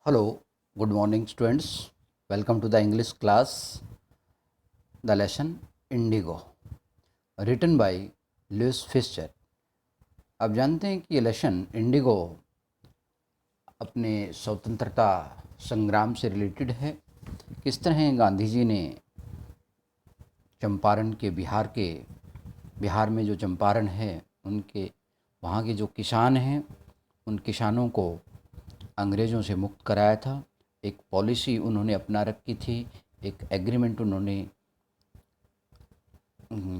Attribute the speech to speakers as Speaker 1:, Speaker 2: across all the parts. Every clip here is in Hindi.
Speaker 1: Hello, good morning, students. Welcome to the English class. The lesson Indigo, written by Louis Fischer. अब जानते हैं कि ये लेसन इंडिगो अपने स्वतंत्रता संग्राम से रिलेटेड है। किस तरह गांधी जी ने चंपारण के बिहार में जो चंपारण है उनके वहाँ के जो किसान हैं उन किसानों को अंग्रेज़ों से मुक्त कराया था। एक पॉलिसी उन्होंने अपना रखी थी, एक एग्रीमेंट उन्होंने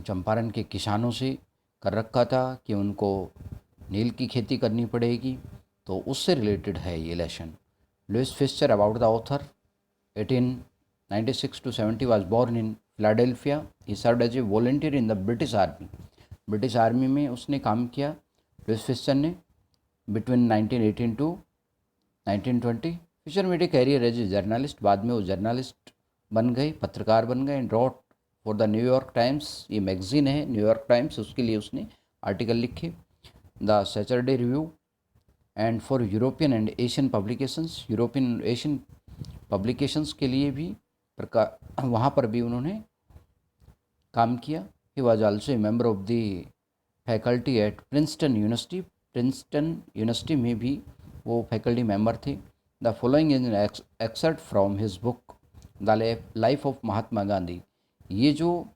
Speaker 1: चंपारण के किसानों से कर रखा था कि उनको नील की खेती करनी पड़ेगी। तो उससे रिलेटेड है ये lesson. Louis Fischer about the author 1896 to 70 was born in Philadelphia. He served as a volunteer in the British Army. British Army में उसने काम किया लुइस फिशर ने between 1918 to 1920। Fischer made a career as a journalist. बाद में वो जर्नलिस्ट बन गए, पत्रकार बन गए। And wrote for the New York Times, ये मैगजीन है न्यूयॉर्क टाइम्स, उसके लिए उसने आर्टिकल लिखे। The Saturday Review and for European and Asian publications, European Asian publications के लिए भी प्रकार वहाँ पर भी उन्होंने काम किया। He was also a member of the faculty at Princeton University. Princeton University में भी वो फैकल्टी मेंबर थे। The following is an excerpt from his book the life of Mahatma Gandhi. ये जो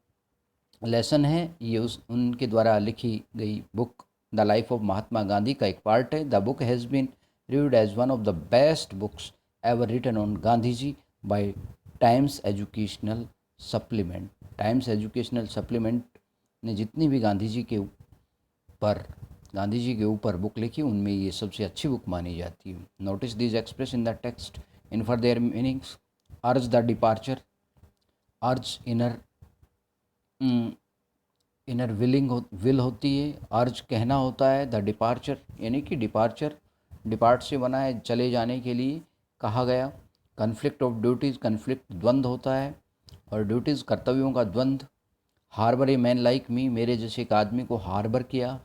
Speaker 1: लेसन है ये उनके द्वारा लिखी गई book the life of Mahatma Gandhi का एक पार्ट है। The book has been reviewed as one of the best books ever written on Gandhi ji by Times Educational Supplement. Times Educational Supplement ने जितनी भी गांधी जी के ऊपर बुक लिखी उनमें ये सबसे अच्छी बुक मानी जाती है। Notice this express in the text in for their meanings. अर्ज द डिपार्चर, अर्ज इनर विल होती है, अर्ज कहना होता है। द डिपार्चर यानी कि डिपार्ट से बना है चले जाने के लिए कहा गया। कन्फ्लिक्ट ऑफ ड्यूटीज़, कन्फ्लिक्ट द्वंद्व होता है, और ड्यूटीज़ कर्तव्यों का द्वंद्व। Harbour a man like me, मेरे जैसे एक आदमी को हार्बर किया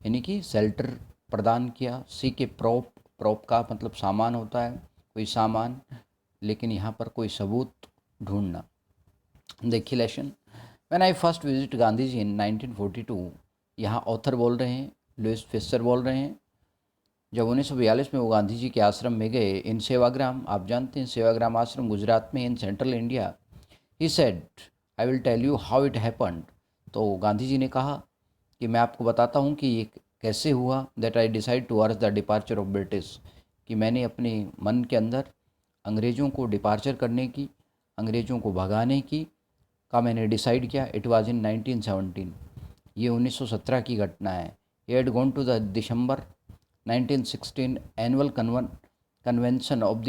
Speaker 1: यानी कि शेल्टर प्रदान किया। सी के प्रॉप का मतलब सामान होता है, कोई सामान, लेकिन यहाँ पर कोई सबूत ढूंढना। देखिए lesson when I first visit Gandhi ji in 1942, यहाँ ऑथर बोल रहे हैं, लुइस फिशर बोल रहे हैं। जब 1942 में वो गांधी जी के आश्रम में गए इन सेवाग्राम, आप जानते हैं सेवाग्राम आश्रम गुजरात में in central India. He said I will tell you how it happened. तो गांधी जी ने कहा कि मैं आपको बताता हूँ कि ये कैसे हुआ। That I decide to urge the departure of British, कि मैंने अपने मन के अंदर अंग्रेज़ों को डिपार्चर करने की, अंग्रेज़ों को भगाने की का मैंने डिसाइड किया। इट वाज इन 1917, ये 1917 की घटना है। He had gone to the December 1916 annual convention of the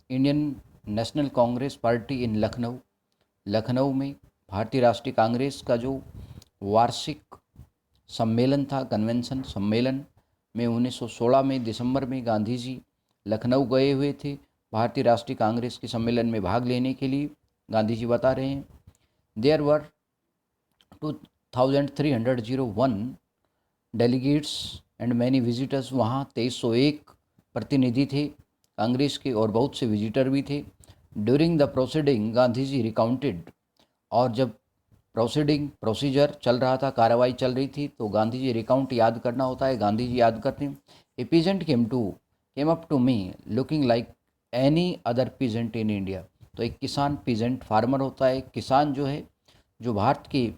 Speaker 1: Indian National Congress party in Lucknow. Lucknow में भारतीय राष्ट्रीय कांग्रेस का जो वार्षिक सम्मेलन था, कन्वेंशन सम्मेलन में 1916 में दिसंबर में गांधी जी लखनऊ गए हुए थे भारतीय राष्ट्रीय कांग्रेस के सम्मेलन में भाग लेने के लिए। गांधी जी बता रहे हैं there were 2301 delegates and many visitors. वहाँ 2301 प्रतिनिधि थे कांग्रेस के और बहुत से विजिटर भी थे। During the proceeding Gandhi ji recounted, और जब प्रोसीजर चल रहा था, कार्रवाई चल रही थी, तो गांधी जी रिकाउंट याद करना होता है, गांधी जी याद करते हैं। A peasant came up to me looking like any other peasant in India. तो एक किसान, पीजेंट फार्मर होता है, किसान जो है, जो भारत के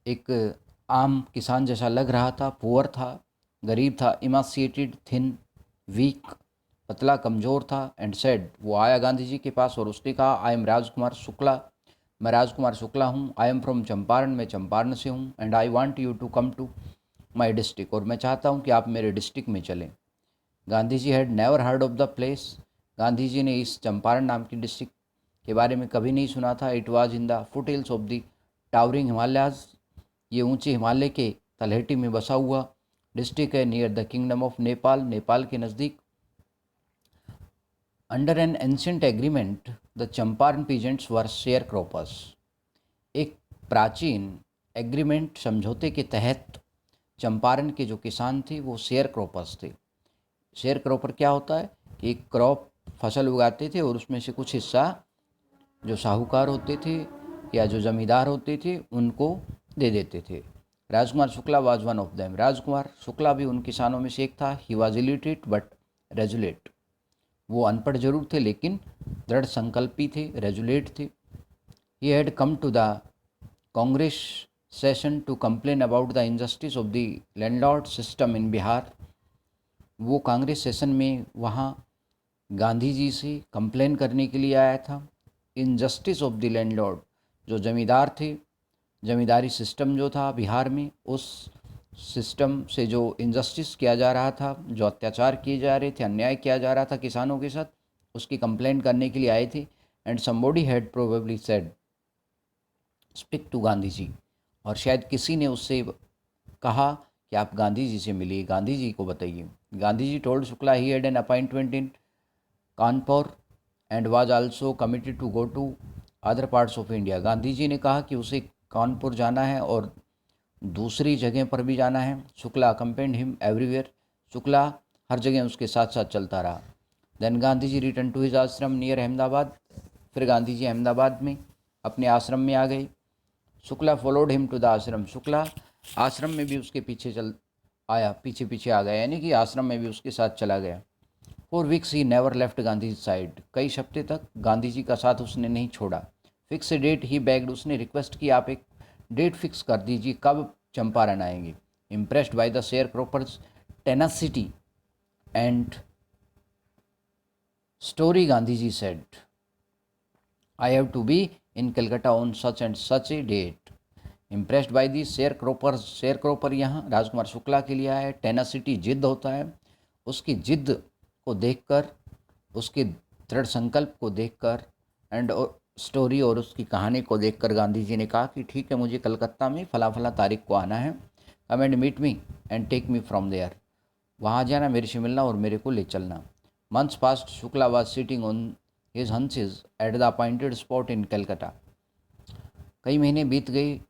Speaker 1: एक आम किसान जैसा लग रहा था, पुअर था, गरीब था, इमासिएटेड, थिन, वीक, पतला, कमज़ोर था। एंड सेड, वो आया गांधी जी के पास और उसने कहा आई एम राजकुमार शुक्ला, मैं राजकुमार शुक्ला हूँ। आई एम फ्रॉम चंपारण, मैं चंपारण से हूँ। And I want you to come to my district, और मैं चाहता हूँ कि आप मेरे डिस्ट्रिक्ट में चलें। Gandhi ji had never heard of the place, Gandhi ji ने इस चंपारण नाम की डिस्ट्रिक्ट के बारे में कभी नहीं सुना था। It was in the foot hills of the towering Himalayas, ये ऊंचे हिमालय के तलहटी में बसा हुआ डिस्ट्रिक्ट है। Near the kingdom of Nepal, Nepal के नज़दीक। Under an ancient agreement the Champaran peasants were share croppers. एक प्राचीन एग्रीमेंट, समझौते के तहत चंपारण के जो किसान थे वो शेयर क्रॉपर्स थे। शेयर क्रॉपर क्या होता है कि एक क्रॉप फसल उगाते थे और उसमें से कुछ हिस्सा जो साहूकार होते थे या जो ज़मींदार होते थे उनको दे देते थे। Rajkumar Shukla was one of them. Rajkumar Shukla भी उन किसानों में से एक था। He was illiterate but resolute. वो अनपढ़ जरूर थे लेकिन दृढ़ संकल्पी थे, रेजुलेट थे। He had come to the Congress session to complain about the injustice of the landlord system in Bihar. वो कांग्रेस सेशन में वहाँ गांधी जी से कंप्लेन करने के लिए आया था। इनजस्टिस ऑफ द लैंडलॉर्ड, जो जमींदार थे, जमींदारी सिस्टम जो था बिहार में, उस सिस्टम से जो इनजस्टिस किया जा रहा था, जो अत्याचार किए जा रहे थे, अन्याय किया जा रहा था किसानों के साथ, उसकी कंप्लेंट करने के लिए आए थे। And somebody had probably said speak to Gandhi ji. और शायद किसी ने उससे कहा कि आप गांधी जी से मिलिए, गांधी जी को बताइए। Gandhi ji told Shukla he had an appointment in Kanpur and was also committed to go to other parts of India. Gandhi ji ने कहा कि उसे कानपुर जाना है और दूसरी जगह पर भी जाना है। Shukla accompanied him everywhere. Shukla हर जगह उसके साथ साथ चलता रहा। Then Gandhi ji return to his ashram near Ahmedabad. फिर गांधी जी अहमदाबाद में अपने आश्रम में आ गए। Shukla followed him to the ashram. Shukla आश्रम में भी उसके पीछे चल आया, पीछे पीछे आ गया, यानी कि आश्रम में भी उसके साथ चला गया। For weeks he never left Gandhi side. कई हफ्ते तक गांधी जी का साथ उसने नहीं छोड़ा। Fix a date he begged. उसने रिक्वेस्ट की आप एक डेट फिक्स कर दीजिए कब चंपारण आएंगे। Impressed by the sharecroppers tenacity and story, Gandhi ji said I have to be in Calcutta on such and such a date. Impressed by the sharecroppers. Sharecropper यहाँ राजकुमार शुक्ला के लिए आया है। टेनासिटी जिद होता है। उसकी जिद को देखकर, उसके दृढ़ संकल्प को देखकर एंड स्टोरी और उसकी कहानी को देखकर गांधी जी ने कहा कि ठीक है, मुझे कलकत्ता में फला फला तारीख को आना है। Come and meet me and take me from there. वहाँ जाना, मेरे से मिलना और मेरे को ले चलना। Months past Shukla was sitting on his haunches at the appointed spot in Calcutta. कई महीने बीत गए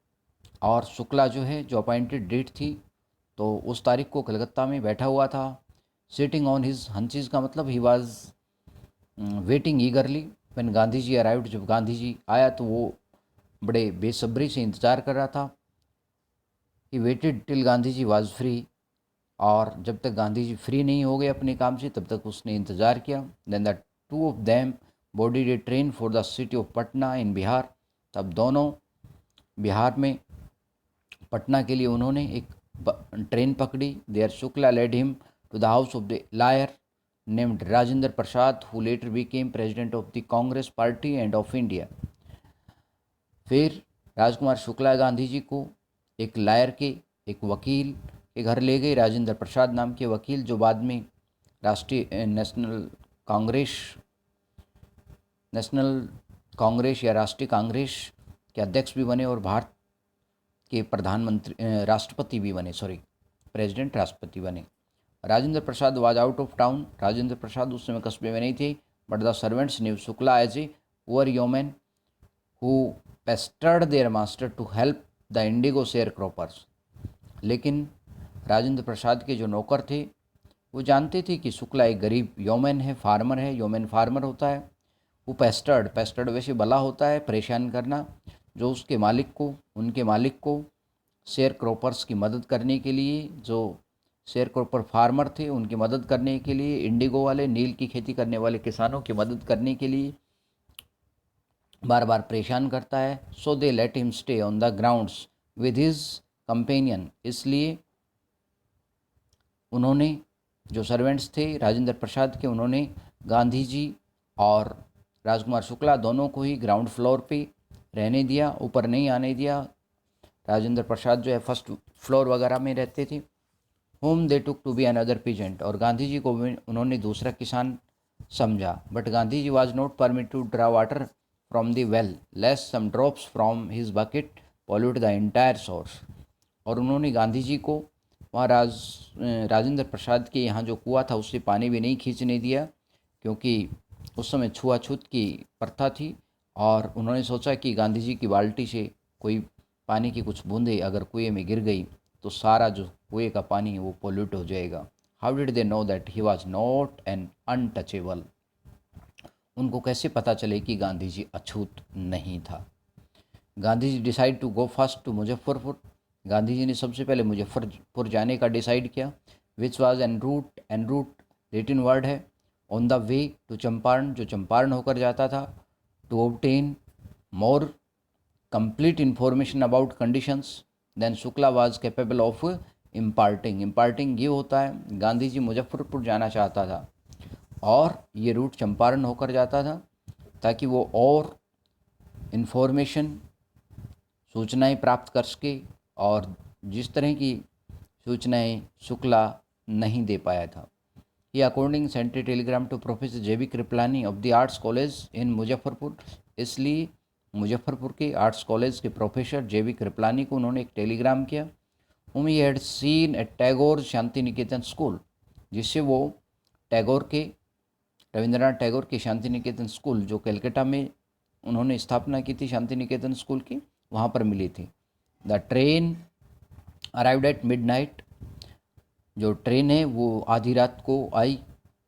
Speaker 1: और शुक्ला जो है, जो अपॉइंटेड डेट थी, तो उस तारीख को कलकत्ता में बैठा हुआ था। सिटिंग ऑन हिज हंसेस का मतलब he was waiting eagerly when Gandhi ji arrived. जब गांधी जी आया तो वो बड़े बेसब्री से इंतज़ार कर रहा था। He waited till Gandhi ji was free. और जब तक गांधी जी फ्री नहीं हो गए अपने काम से, तब तक उसने इंतज़ार किया। Then the two of them boarded a train for the city of Patna in Bihar. तब दोनों बिहार में पटना के लिए उन्होंने एक ट्रेन पकड़ी। There Shukla led him to the house of the lawyer named Rajendra Prasad, who later became president of the Congress Party and of India। फिर राजकुमार शुक्ला गांधी जी को एक लायर के, एक वकील के घर ले गए, राजेंद्र प्रसाद नाम के वकील, जो बाद में नेशनल कांग्रेस या राष्ट्रीय कांग्रेस के अध्यक्ष भी बने और भारत के राष्ट्रपति भी बने, प्रेसिडेंट राष्ट्रपति बने। Rajendra Prasad was out of town. Rajendra Prasad उस समय कस्बे में नहीं थे। But the servants knew Shukla as a poor yeoman who pestered their master to help the indigo sharecroppers. लेकिन राजेंद्र प्रसाद के जो नौकर थे वो जानते थे कि शुक्ला एक गरीब योमैन है, फार्मर है। योमैन फार्मर होता है। वो पेस्टर्ड वैसे भला होता है, परेशान करना, जो उसके मालिक को, उनके मालिक को शेयर क्रॉपर्स की मदद करने के लिए, जो शेयर क्रॉपर फार्मर थे, उनकी मदद करने के लिए, इंडिगो वाले, नील की खेती करने वाले किसानों की मदद करने के लिए बार बार परेशान करता है। So they let him stay on the grounds with his companion. इसलिए उन्होंने, जो सर्वेंट्स थे राजेंद्र प्रसाद के, उन्होंने गांधी जी और राजकुमार शुक्ला दोनों को ही ग्राउंड फ्लोर पे रहने दिया, ऊपर नहीं आने दिया। राजेंद्र प्रसाद जो है फर्स्ट फ्लोर वगैरह में रहते थे। Whom they took to be another peasant. और गांधी जी को उन्होंने दूसरा किसान समझा। But Gandhi ji was not permit to draw water from the well lest some drops from his bucket pollute the entire source. और उन्होंने गांधी जी को वहाँ राजेंद्र प्रसाद के यहाँ जो कुआं था उससे पानी भी नहीं खींचने दिया, क्योंकि उस समय छुआछूत की प्रथा थी। और उन्होंने सोचा कि गांधी जी की बाल्टी से कोई पानी की कुछ बूंदें अगर कुएं में गिर गई तो सारा जो कुएं का पानी है वो पोल्यूट हो जाएगा। How did they know that he was not an untouchable. उनको कैसे पता चले कि गांधी जी अछूत नहीं था। Gandhi ji decide to go first to Muzaffarpur. Gandhi ji ने सबसे पहले मुजफ्फरपुर जाने का डिसाइड किया। विच वॉज एन रूट रिटिन वर्ड है, on the way to Champaran, जो चंपारण होकर जाता था, to obtain more complete information about conditions than Shukla was capable of imparting. Imparting ये होता है, गांधी जी मुजफ्फरपुर जाना चाहता था और ये रूट चंपारण होकर जाता था ताकि वो और इन्फॉर्मेशन, सूचनाएं प्राप्त कर सके, और जिस तरह की सूचनाएं शुक्ला नहीं दे पाया था। He accordingly sent a telegram to professor J B Kripalani of the Arts College in Muzaffarpur. इसलिए मुजफ्फरपुर के आर्ट्स कॉलेज के प्रोफेसर जेबी कृपलानी को उन्होंने एक टेलीग्राम किया। whom he had seen at Tagore Shanti Niketan school, जिससे वो टैगोर के, रविंद्रनाथ टैगोर के शांति निकेतन स्कूल जो कलकत्ता में उन्होंने स्थापना की थी शांति निकेतन स्कूल की, वहाँ पर मिली थी। The train arrived at midnight, जो ट्रेन है वो आधी रात को आई।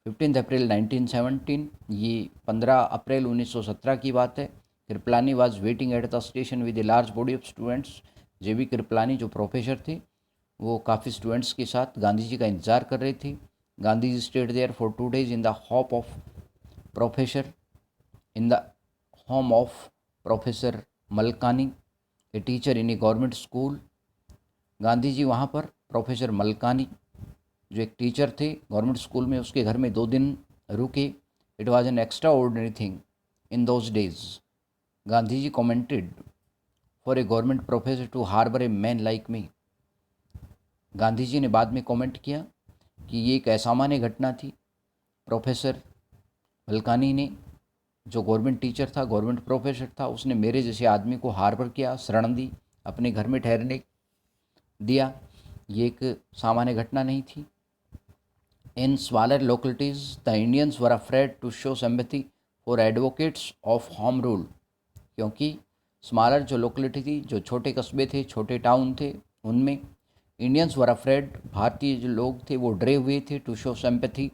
Speaker 1: 15 अप्रैल 1917, ये 15 अप्रैल 1917 की बात है। Kripalani was waiting at the station with a large body of students. J B Kripalani जो प्रोफेसर थे वो काफ़ी स्टूडेंट्स के साथ गांधी जी का इंतज़ार कर रहे थे। Gandhi ji stayed there for 2 days in the hope of professor in the home of professor Malkani, a teacher in a government school. Gandhi ji वहाँ पर प्रोफेसर मलकानी जो एक टीचर थे गवर्नमेंट स्कूल में, उसके घर में 2 दिन रुके। It was an extraordinary thing in those days. Gandhi ji commented for a government professor to harbour a man like me. Gandhi ji ने बाद में कमेंट किया कि ये एक असामान्य घटना थी। प्रोफेसर मलकानी ने, जो गवर्नमेंट टीचर था, गवर्नमेंट प्रोफेसर था, उसने मेरे जैसे आदमी को हार्बर किया, शरण दी, अपने घर में ठहरने दिया। ये एक सामान्य घटना नहीं थी। In smaller localities the Indians were afraid to show sympathy for advocates of home rule, क्योंकि स्मॉलर जो लोकेलिटी थी, जो छोटे कस्बे थे, छोटे टाउन थे, उनमें इंडियंस वर अफ्रेड, भारतीय जो लोग थे वो डरे हुए थे, टू शो सिंपैथी,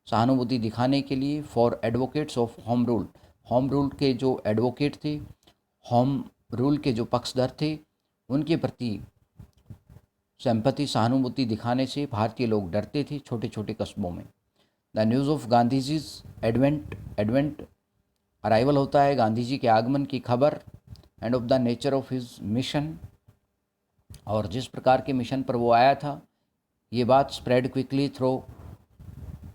Speaker 1: सहानुभूति दिखाने के लिए, for advocates of home rule, home rule के जो एडवोकेट थे, होम रूल के जो पक्षधर थे, उनके प्रति सिंपैथी, सहानुभूति दिखाने से भारतीय लोग डरते थे छोटे छोटे कस्बों में। The news of Gandhi ji's advent arrival होता है गांधी जी के आगमन की खबर, and of the nature of his mission, और जिस प्रकार के मिशन पर वो आया था, ये बात स्प्रेड क्विकली थ्रू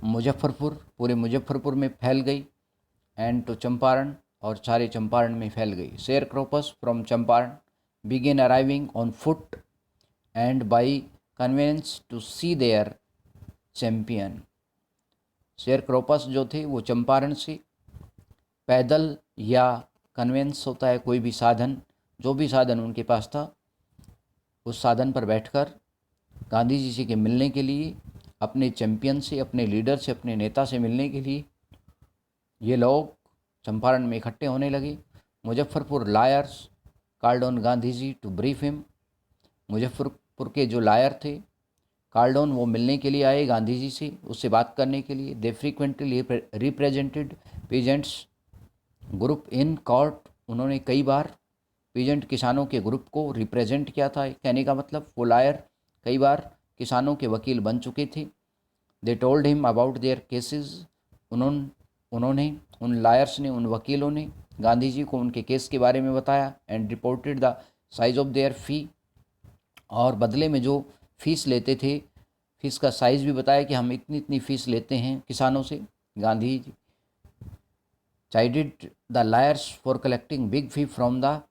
Speaker 1: मुजफ्फरपुर, पूरे मुजफ्फरपुर में फैल गई, एंड टू चंपारण, और सारे चंपारण में फैल गई। Sharecroppers from Champaran began arriving on foot and by conveyance to see their champion. Sharecroppers जो थे वो चंपारण से पैदल या कन्वेंस होता है कोई भी साधन, जो भी साधन उनके पास था, उस साधन पर बैठकर गांधी जी से के मिलने के लिए, अपने चैंपियन से, अपने लीडर से, अपने नेता से मिलने के लिए ये लोग चंपारण में इकट्ठे होने लगे। Muzaffarpur lawyers called on Gandhi ji to brief him. Muzaffarpur के जो लायर थे, कॉल्ड ऑन, वो मिलने के लिए आए गांधी जी से, उससे बात करने के लिए। They frequently represented peasants group in court, उन्होंने कई बार पीजेंट किसानों के ग्रुप को रिप्रेजेंट किया था। कहने का मतलब वो लायर कई बार किसानों के वकील बन चुके थे। They told him about their cases, उन्होंने उन लायर्स ने, उन वकीलों ने गांधी जी को उनके केस के बारे में बताया। And reported the size of their fee, और बदले में जो फ़ीस लेते थे, फ़ीस का साइज़ भी बताया कि हम इतनी इतनी फ़ीस लेते हैं किसानों से। Gandhi ji chided the lawyers for collecting big fee from the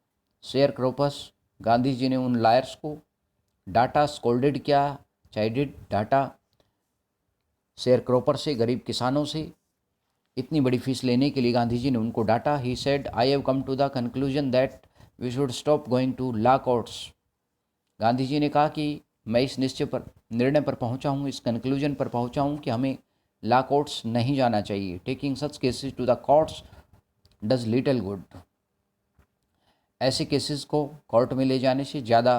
Speaker 1: sharecroppers. Gandhi ji ने उन लायर्स को डाटा, स्कोल्डेड किया, चाइडेड डाटा, शेयर क्रॉपर से, गरीब किसानों से इतनी बड़ी फीस लेने के लिए गांधी जी ने उनको डांटा। He said I have come to the conclusion that we should stop going to law courts. Gandhi ji ने कहा कि मैं इस निर्णय पर पहुंचा हूं, इस कंक्लूजन पर पहुंचा हूं कि हमें लॉ कोर्ट्स नहीं जाना चाहिए। Taking such cases to the courts does little good. ऐसे केसेस को कोर्ट में ले जाने से ज़्यादा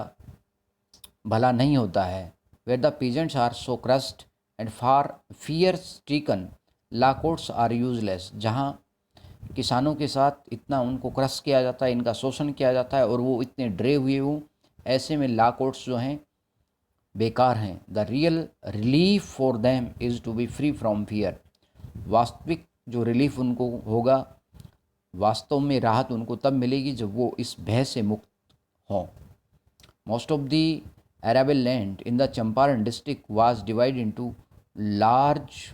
Speaker 1: भला नहीं होता है। Where the peasants are so crushed and far fear stricken, law courts are useless. जहाँ किसानों के साथ इतना उनको क्रश किया जाता है, इनका शोषण किया जाता है और वो इतने डरे हुए हो, ऐसे में लॉ कोर्ट्स जो हैं बेकार हैं। The real relief for them is to be free from fear. वास्तविक जो रिलीफ उनको होगा, वास्तव में राहत उनको तब मिलेगी जब वो इस भय से मुक्त हों। Most of the arable land in the Champaran district was divide into large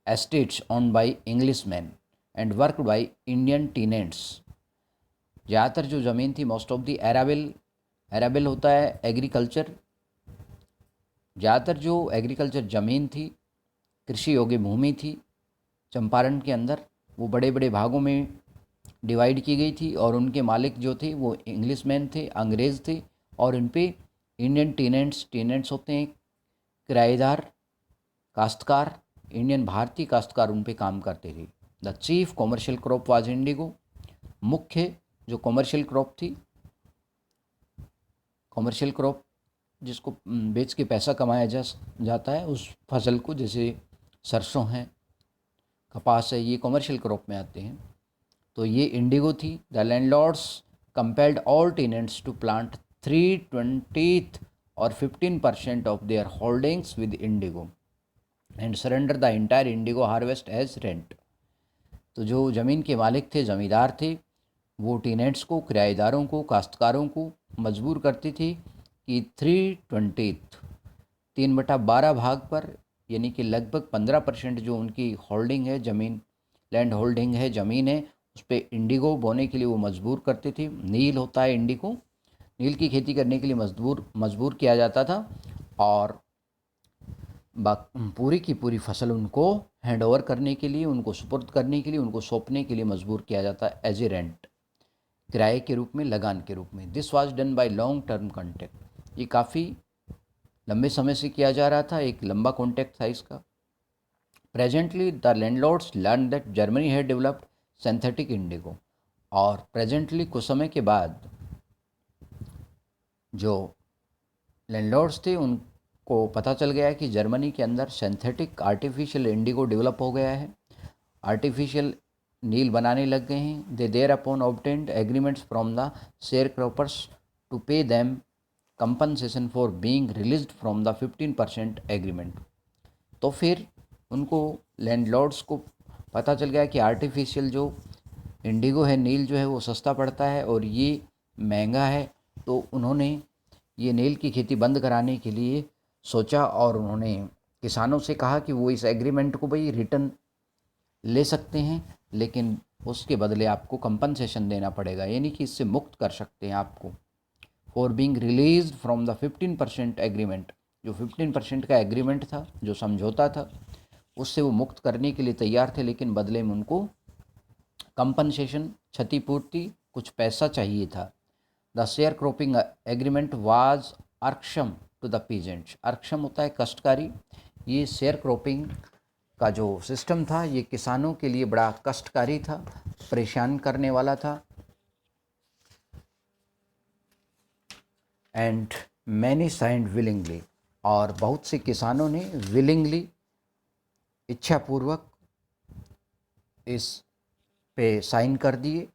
Speaker 1: estates owned by Englishmen and worked by Indian tenants। ज़्यादातर जो ज़मीन थी, मोस्ट ऑफ दी एराबिल होता है एग्रीकल्चर। ज़्यादातर जो एग्रीकल्चर ज़मीन थी, कृषि योग्य भूमि थी चंपारण के अंदर, वो बड़े बड़े भागों में डिवाइड की गई थी और उनके मालिक जो थे वो इंग्लिशमैन थे, अंग्रेज़ थे। और इन पे इंडियन टेनेंट्स होते हैं किराएदार, काश्तकार, इंडियन भारतीय काश्तकार उन पे काम करते थे। The chief commercial crop was Indigo. मुख्य जो कॉमर्शियल क्रॉप थी, कॉमर्शियल क्रॉप जिसको बेच के पैसा कमाया जाता है, उस फसल को, जैसे सरसों है, कपास है, ये कॉमर्शियल क्रॉप में आते हैं, तो ये इंडिगो थी। The landlords compelled all tenants to plant 3/20 और 15% of their holdings with indigo and surrender the entire indigo harvest as rent. तो जो ज़मीन के मालिक थे, ज़मींदार थे, वो टेनेंट्स को, किराएदारों को, काश्तकारों को मजबूर करती थी कि 3/20 3/12 भाग पर, यानी कि लगभग 15% जो उनकी होल्डिंग है, ज़मीन, लैंड होल्डिंग है, ज़मीन है, उस पर इंडिगो बोने के लिए वो मजबूर करती थी। नील होता है इंडिगो, नील की खेती करने के लिए मजबूर किया जाता था और पूरी की पूरी फसल उनको हैंड ओवर करने के लिए, उनको सुपुर्द करने के लिए, उनको सौंपने के लिए मजबूर किया जाता है एज ए रेंट, किराए के रूप में, लगान के रूप में। This was done by long term contract. ये काफ़ी लंबे समय से किया जा रहा था, एक लंबा कॉन्ट्रैक्ट था इसका। Presently the landlords learn that Germany had developed synthetic Indigo. और प्रेजेंटली कुछ समय के बाद जो लैंडलॉर्ड्स थे उनको पता चल गया कि जर्मनी के अंदर सिंथेटिक आर्टिफिशियल इंडिगो डेवलप हो गया है, आर्टिफिशियल नील बनाने लग गए हैं। They thereupon obtained agreements from the sharecroppers to pay them compensation for being released from the 15% agreement. तो फिर उनको, लैंडलॉर्ड्स को पता चल गया कि आर्टिफिशियल जो इंडिगो है, नील जो है, वो सस्ता पड़ता है और ये महंगा है। तो उन्होंने ये नील की खेती बंद कराने के लिए सोचा और उन्होंने किसानों से कहा कि वो इस एग्रीमेंट को भाई रिटर्न ले सकते हैं, लेकिन उसके बदले आपको कंपनसेशन देना पड़ेगा, यानी कि इससे मुक्त कर सकते हैं आपको। For being release from the 15% agreement, जो 15% का एग्रीमेंट था, जो समझौता था, उससे वो मुक्त करने के लिए तैयार थे, लेकिन बदले में उनको कंपनसेशन, क्षतिपूर्ति, कुछ पैसा चाहिए था। The sharecropping agreement was irksome to the peasants. Irksome होता है कष्टकारी। ये शेयर क्रॉपिंग का जो सिस्टम था, ये किसानों के लिए बड़ा कष्टकारी था, परेशान करने वाला था। एंड मैनी साइंड विलिंगली, और बहुत से किसानों ने विलिंगली, इच्छापूर्वक इस पे साइन कर दिए।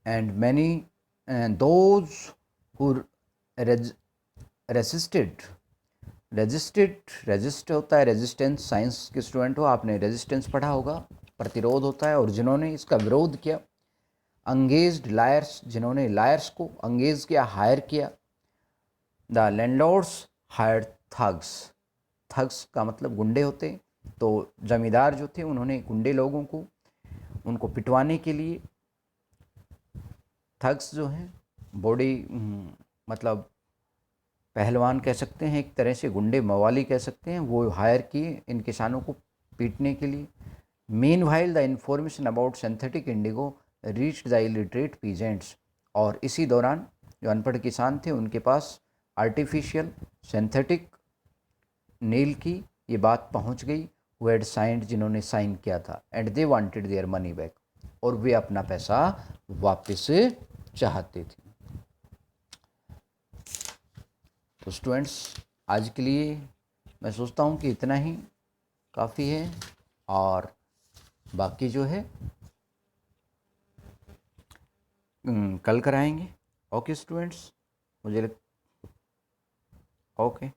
Speaker 1: And many those who resist होता है, रेजिस्टेंस, साइंस के स्टूडेंट हो, आपने रेजिस्टेंस पढ़ा होगा, प्रतिरोध होता है, और जिन्होंने इसका विरोध किया, अंगेज्ड लायर्स, जिन्होंने लायर्स को अंगेज किया, हायर किया। The landlords hired thugs, thugs का मतलब गुंडे होते हैं, तो जमींदार जो थे उन्होंने गुंडे लोगों को, उनको पिटवाने के लिए, थग्स जो हैं बॉडी, मतलब पहलवान कह सकते हैं, एक तरह से गुंडे, मवाली कह सकते हैं, वो हायर किए इन किसानों को पीटने के लिए। Meanwhile the information about synthetic Indigo reached the illiterate peasants, और इसी दौरान जो अनपढ़ किसान थे उनके पास आर्टिफिशियल सिंथेटिक नील की ये बात पहुंच गई। हु हैड साइंड, जिन्होंने साइन किया था। And they wanted their money back, और वे अपना पैसा वापस चाहते थे। तो स्टूडेंट्स, आज के लिए मैं सोचता हूँ कि इतना ही काफ़ी है, और बाकी जो है कल कराएंगे। Okay students, okay.